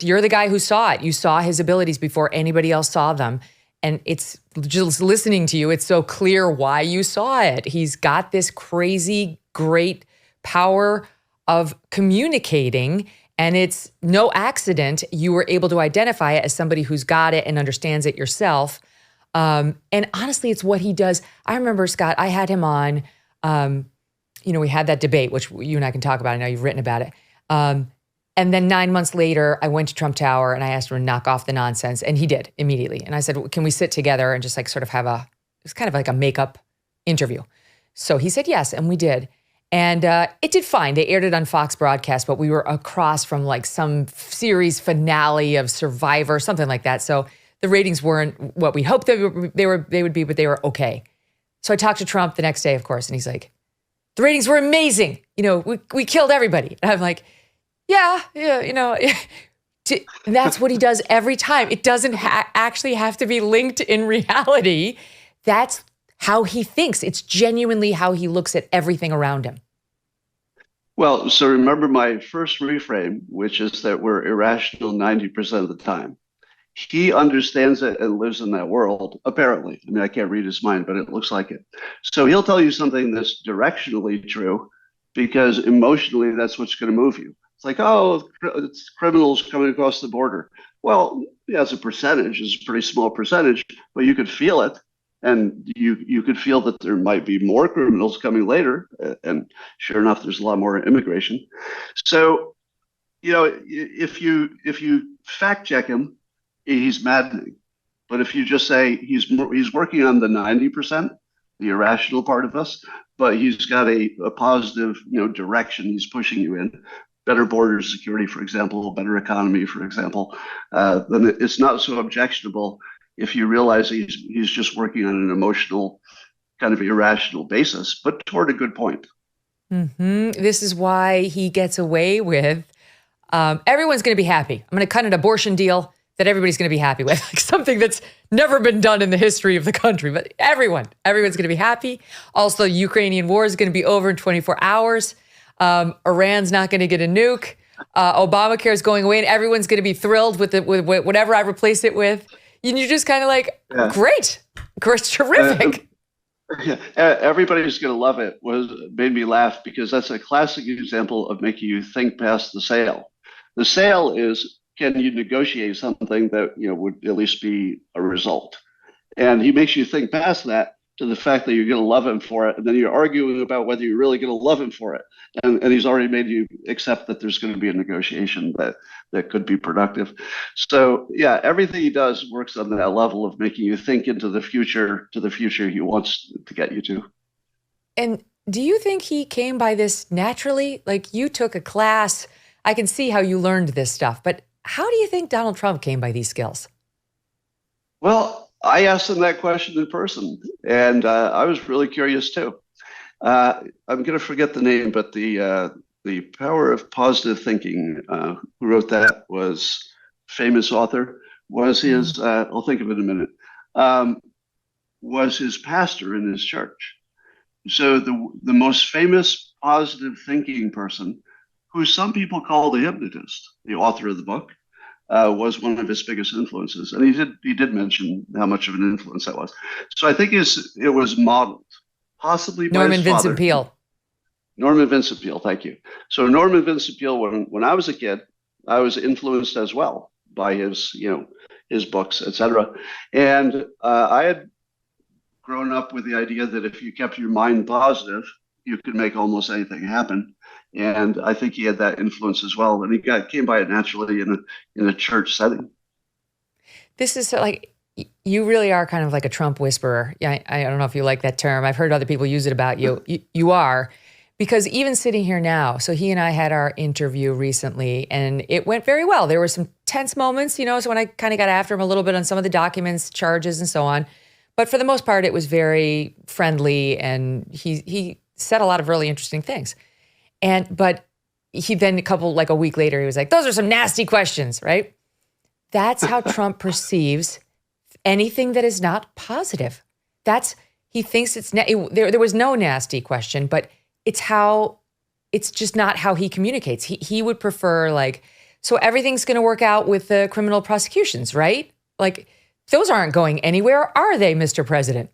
you're the guy who saw it. You saw his abilities before anybody else saw them. And it's just listening to you, it's so clear why you saw it. He's got this crazy, great power of communicating, and it's no accident you were able to identify it as somebody who's got it and understands it yourself. And honestly, it's what he does. I remember, Scott, I had him on, we had that debate, which you and I can talk about. I know you've written about it. And then 9 months later, I went to Trump Tower and I asked him to knock off the nonsense. And he did immediately. And I said, well, can we sit together and just like sort of have it was kind of like a makeup interview. So he said yes, and we did. And it did fine. They aired it on Fox broadcast, but we were across from like some series finale of Survivor, something like that. So the ratings weren't what we hoped they would be, but they were okay. So I talked to Trump the next day, of course, and he's like, the ratings were amazing. We killed everybody. And I'm like, yeah. That's what he does every time. It doesn't actually have to be linked in reality. That's how he thinks. It's genuinely how he looks at everything around him. Well, so remember my first reframe, which is that we're irrational 90% of the time. He understands it and lives in that world, apparently. I mean, I can't read his mind, but it looks like it. So he'll tell you something that's directionally true because emotionally that's what's going to move you. It's like, oh, it's criminals coming across the border. Well, yeah, it's a percentage. It's a pretty small percentage, but you could feel it. And you could feel that there might be more criminals coming later. And sure enough, there's a lot more immigration. So, if you fact check him, he's maddening. But if you just say he's working on the 90%, the irrational part of us, but he's got a positive, direction he's pushing you in. Better border security, for example, better economy, for example, then it's not so objectionable if you realize he's just working on an emotional, kind of irrational basis, but toward a good point. Mm-hmm. This is why he gets away with, everyone's going to be happy. I'm going to cut an abortion deal that everybody's going to be happy with, like something that's never been done in the history of the country, but everyone's going to be happy. Also, the Ukrainian war is going to be over in 24 hours. Iran's not going to get a nuke. Obamacare is going away, and everyone's going to be thrilled with whatever I replace it with. And you're just kind of like, great, terrific. Everybody's going to love it. Made me laugh because that's a classic example of making you think past the sale. The sale is, can you negotiate something that would at least be a result? And he makes you think past that to the fact that you're going to love him for it, and then you're arguing about whether you're really going to love him for it. And he's already made you accept that there's going to be a negotiation that could be productive. So yeah, everything he does works on that level of making you think into the future, to the future he wants to get you to. And do you think he came by this naturally? Like, you took a class, I can see how you learned this stuff, but how do you think Donald Trump came by these skills? Well, I asked him that question in person, and I was really curious too. I'm going to forget the name, but the Power of Positive Thinking, who wrote that, was famous author, was his, I'll think of it in a minute, was his pastor in his church. So the most famous positive thinking person, who some people call the hypnotist, the author of the book, was one of his biggest influences. And he did mention how much of an influence that was. So I think it was modeled, possibly by his father. Norman Vincent Peale. Norman Vincent Peale, thank you. So Norman Vincent Peale, when I was a kid, I was influenced as well by his books, etc. And I had grown up with the idea that if you kept your mind positive, you could make almost anything happen. And I think he had that influence as well. And he came by it naturally in a church setting. This is like, you really are kind of like a Trump whisperer. Yeah, I don't know if you like that term. I've heard other people use it about you. You are, because even sitting here now, so he and I had our interview recently and it went very well. There were some tense moments, so when I kind of got after him a little bit on some of the documents, charges and so on. But for the most part, it was very friendly and he said a lot of really interesting things. But he then a week later, he was like, those are some nasty questions, right? That's how Trump perceives anything that is not positive. He thinks there was no nasty question, but it's just not how he communicates. He would prefer like So everything's going to work out with the criminal prosecutions, right? Like, those aren't going anywhere, are they, Mr. President?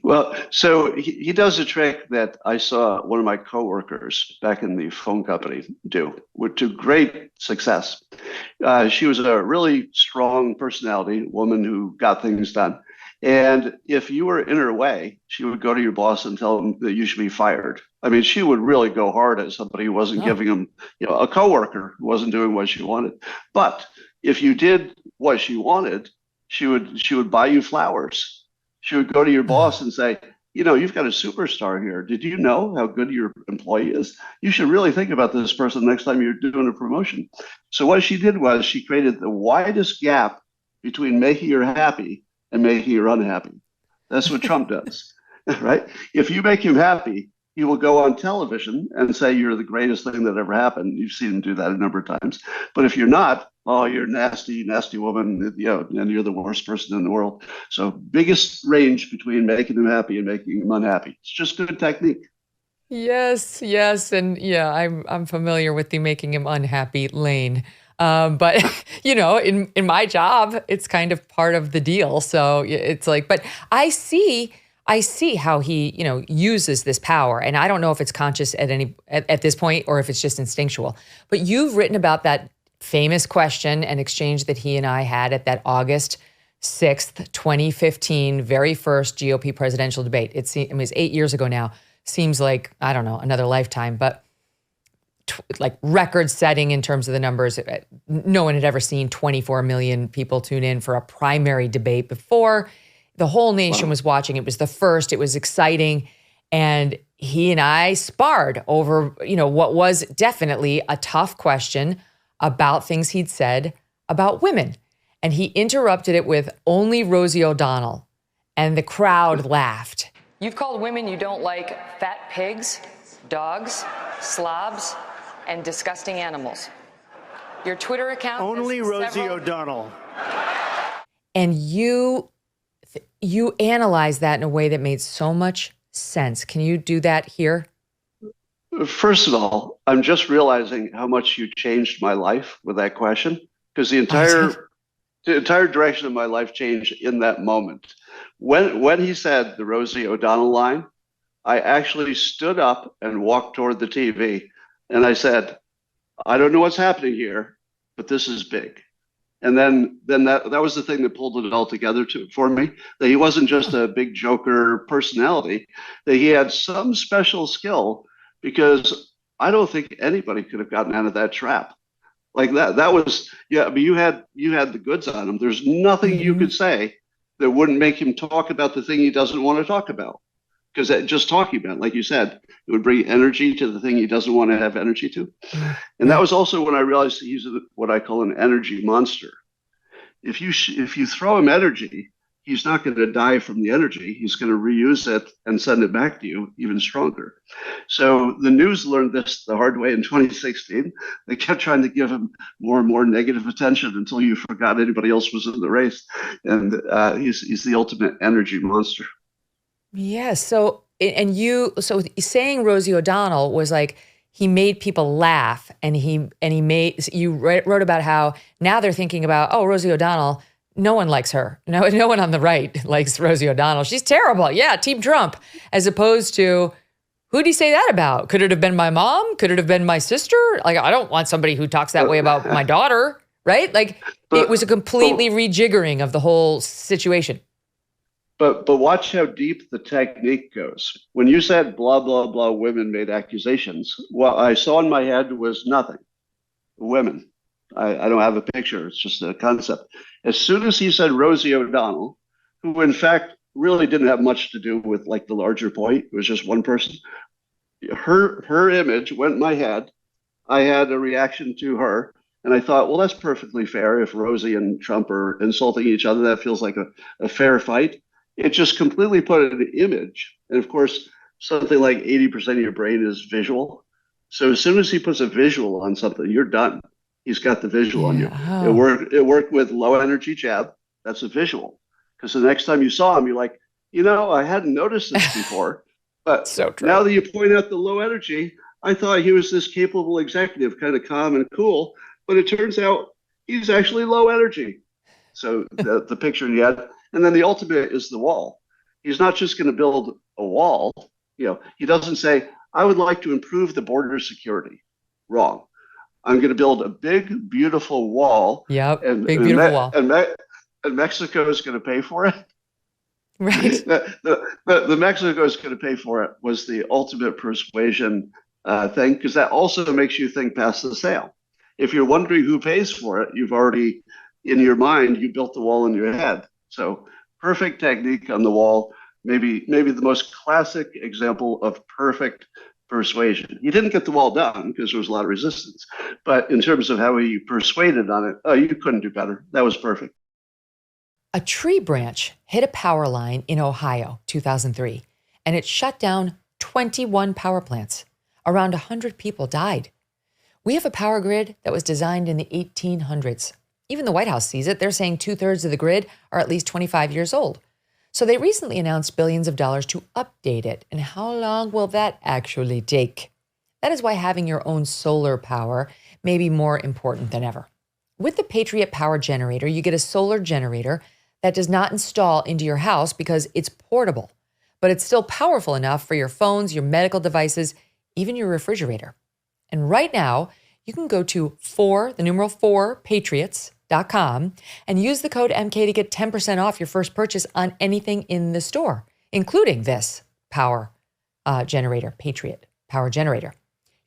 Well, so he does a trick that I saw one of my coworkers back in the phone company do to great success. She was a really strong personality, woman who got things done. And if you were in her way, she would go to your boss and tell him that you should be fired. I mean, she would really go hard at somebody who wasn't giving him, a coworker who wasn't doing what she wanted. But if you did what she wanted, she would buy you flowers. She would go to your boss and say, you've got a superstar here. Did you know how good your employee is? You should really think about this person next time you're doing a promotion. So what she did was she created the widest gap between making her happy and making her unhappy. That's what Trump does, right? If you make him happy, he will go on television and say you're the greatest thing that ever happened. You've seen him do that a number of times. But if you're not, oh, you're nasty, nasty woman, and you're the worst person in the world. So biggest range between making him happy and making him unhappy. It's just good technique. Yes. And yeah, I'm familiar with the making him unhappy lane. But in my job, it's kind of part of the deal. So it's like, but I see how he, uses this power. And I don't know if it's conscious at this point or if it's just instinctual. But you've written about that famous question and exchange that he and I had at that August 6th, 2015, very first GOP presidential debate. It was 8 years ago now. Seems like, I don't know, another lifetime, but like record setting in terms of the numbers. No one had ever seen 24 million people tune in for a primary debate before. The whole nation was watching. It was the first. It was exciting. And he and I sparred over, what was definitely a tough question about things he'd said about women. And he interrupted it with only Rosie O'Donnell. And the crowd laughed. You've called women you don't like fat pigs, dogs, slobs, and disgusting animals. Your Twitter account only Rosie O'Donnell. And you analyze that in a way that made so much sense. Can you do that here? First of all, I'm just realizing how much you changed my life with that question, because the entire direction of my life changed in that moment. When he said the Rosie O'Donnell line, I actually stood up and walked toward the TV, and I said, I don't know what's happening here, but this is big. And then that was the thing that pulled it all together for me, that he wasn't just a big joker personality, that he had some special skill, because I don't think anybody could have gotten out of that trap. Like that was, I mean, you had the goods on him. There's nothing you could say that wouldn't make him talk about the thing he doesn't want to talk about. Because just talking about it, like you said, it would bring energy to the thing he doesn't want to have energy to. And that was also when I realized he's what I call an energy monster. If you throw him energy, he's not going to die from the energy. He's going to reuse it and send it back to you even stronger. So the news learned this the hard way in 2016. They kept trying to give him more and more negative attention until you forgot anybody else was in the race. And he's the ultimate energy monster. Yes. So saying Rosie O'Donnell was like, he made people laugh, and you wrote about how now they're thinking about, oh, Rosie O'Donnell, no one likes her. No one on the right likes Rosie O'Donnell. She's terrible. Yeah, Team Trump. As opposed to, who'd he say that about? Could it have been my mom? Could it have been my sister? Like, I don't want somebody who talks that way about my daughter, right? Like, it was a completely rejiggering of the whole situation. But watch how deep the technique goes. When you said blah, blah, blah, women made accusations, what I saw in my head was nothing. Women. I don't have a picture. It's just a concept. As soon as he said Rosie O'Donnell, who in fact really didn't have much to do with like the larger point, it was just one person, her image went in my head. I had a reaction to her. And I thought, well, that's perfectly fair. If Rosie and Trump are insulting each other, that feels like a fair fight. It just completely put an image. And of course, something like 80% of your brain is visual. So as soon as he puts a visual on something, you're done. He's got the visual on you. It worked with low energy jab. That's a visual. Because the next time you saw him, you're like, I hadn't noticed this before. But so true. Now that you point out the low energy, I thought he was this capable executive, kind of calm and cool, but it turns out he's actually low energy. So the picture he had, and then the ultimate is the wall. He's not just going to build a wall. He doesn't say, I would like to improve the border security. Wrong. I'm going to build a big, beautiful wall. Yep, big, beautiful wall. And Mexico is going to pay for it. Right. The Mexico is going to pay for it was the ultimate persuasion thing, because that also makes you think past the sale. If you're wondering who pays for it, you've already, in your mind, you built the wall in your head. So perfect technique on the wall. Maybe the most classic example of perfect persuasion. He didn't get the wall done because there was a lot of resistance. But in terms of how he persuaded on it, you couldn't do better. That was perfect. A tree branch hit a power line in Ohio, 2003, and it shut down 21 power plants. Around 100 people died. We have a power grid that was designed in the 1800s. Even the White House sees it. They're saying 2/3 of the grid are at least 25 years old. So they recently announced billions of dollars to update it. And how long will that actually take? That is why having your own solar power may be more important than ever. With the Patriot Power Generator, you get a solar generator that does not install into your house because it's portable, but it's still powerful enough for your phones, your medical devices, even your refrigerator. And right now, you can go to 4patriots.com and use the code MK to get 10% off your first purchase on anything in the store, including this power generator, Patriot Power Generator.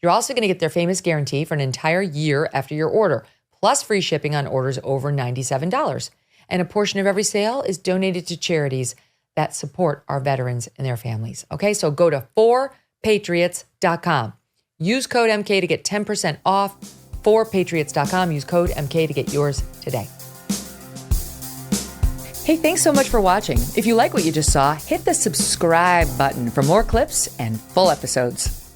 You're also going to get their famous guarantee for an entire year after your order, plus free shipping on orders over $97. And a portion of every sale is donated to charities that support our veterans and their families. Okay, so go to 4patriots.com. Use code MK to get 10% off. 4patriots.com. Use code MK to get yours today. Hey, thanks so much for watching. If you like what you just saw, hit the subscribe button for more clips and full episodes.